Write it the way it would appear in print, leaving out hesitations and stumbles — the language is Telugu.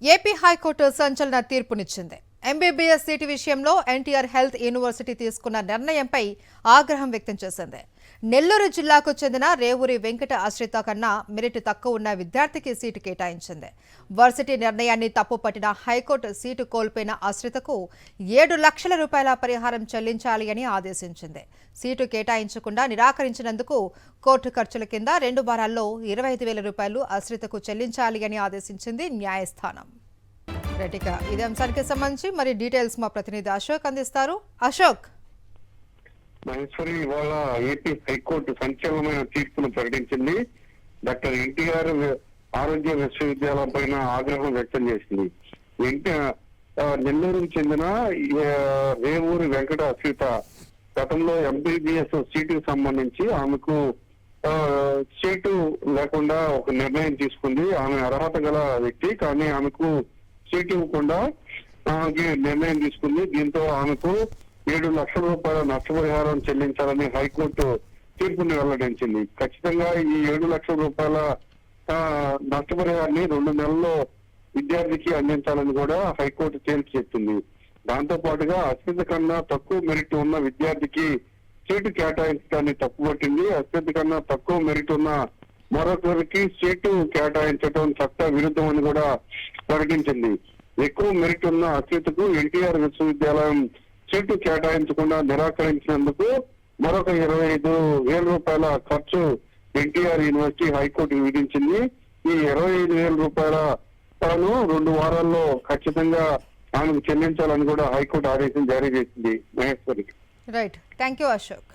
ఏపీ హైకోర్టు సంచలన తీర్పునిచ్చింది. ఎంబీబీఎస్ సీటు విషయంలో ఎన్టీఆర్ హెల్త్ యూనివర్సిటీ తీసుకున్న నిర్ణయంపై ఆగ్రహం వ్యక్తం చేసింది. నెల్లూరు జిల్లాకు చెందిన రేవూరి వెంకట ఆశ్రిత కన్నా మెరిట్ తక్కువ ఉన్న విద్యార్థికి సీటు కేటాయించింది. వర్సిటీ నిర్ణయాన్ని తప్పుపట్టిన హైకోర్టు సీటు కోల్పోయిన ఆశ్రితకు 7 లక్షల రూపాయల పరిహారం చెల్లించాలి అని ఆదేశించింది. సీటు కేటాయించకుండా నిరాకరించినందుకు కోర్టు ఖర్చుల కింద 2 వారాల్లో 25,000 రూపాయలు ఆశ్రితకు చెల్లించాలి అని ఆదేశించింది న్యాయస్థానం. రైట్గా ఇదే అంశానికి సంబంధించి మరి డీటెయిల్స్ మా ప్రతినిధి అశోక్ అందిస్తారు. అశోక్, మహేశ్వరి, ఇవాళ ఏపీ హైకోర్టు సంచలనమైన తీర్పును ప్రకటించింది. డాక్టర్ ఎన్టీఆర్ ఆరోగ్య విశ్వవిద్యాలయం పైన ఆగ్రహం వ్యక్తం చేసింది. నెల్లూరుకు చెందిన రేవూరి వెంకట అశ్విత గతంలో ఎంబీబీఎస్ సీటుకు సంబంధించి ఆమెకు సీటు లేకుండా ఒక నిర్ణయం తీసుకుంది. ఆమె అర్హత గల వ్యక్తి, కానీ ఆమెకు సీటు ఇవ్వకుండా నిర్ణయం తీసుకుంది. దీంతో ఆమెకు 7 లక్షల రూపాయల నష్టపరిహారం చెల్లించాలని హైకోర్టు తీర్పుని వెల్లడించింది. ఖచ్చితంగా ఈ 7 లక్షల రూపాయల నష్టపరిహారాన్ని 2 నెలల్లో విద్యార్థికి అందించాలని కూడా హైకోర్టు తేల్చి చెప్తుంది. దాంతో పాటుగా అశ్విత కన్నా తక్కువ మెరిట్ ఉన్న విద్యార్థికి సీటు కేటాయించడాన్ని తప్పుపట్టింది. అశ్విత కన్నా తక్కువ మెరిట్ ఉన్న మరొకరికి సీటు కేటాయించడం చట్ట విరుద్ధం అని కూడా ప్రకటించింది. ఎక్కువ మెరిట్ ఉన్న అశ్వితకు ఎన్టీఆర్ విశ్వవిద్యాలయం సీటు కేటాయించకుండా నిరాకరించినందుకు మరొక 25,000 రూపాయల ఖర్చు ఎన్టీఆర్ యూనివర్సిటీ హైకోర్టు విధించింది. ఈ 25,000 రూపాయల 2 వారాల్లో ఖచ్చితంగా ఆమెకు చెల్లించాలని కూడా హైకోర్టు ఆదేశం జారీ చేసింది. Maheshwari. Right, thank you Ashok.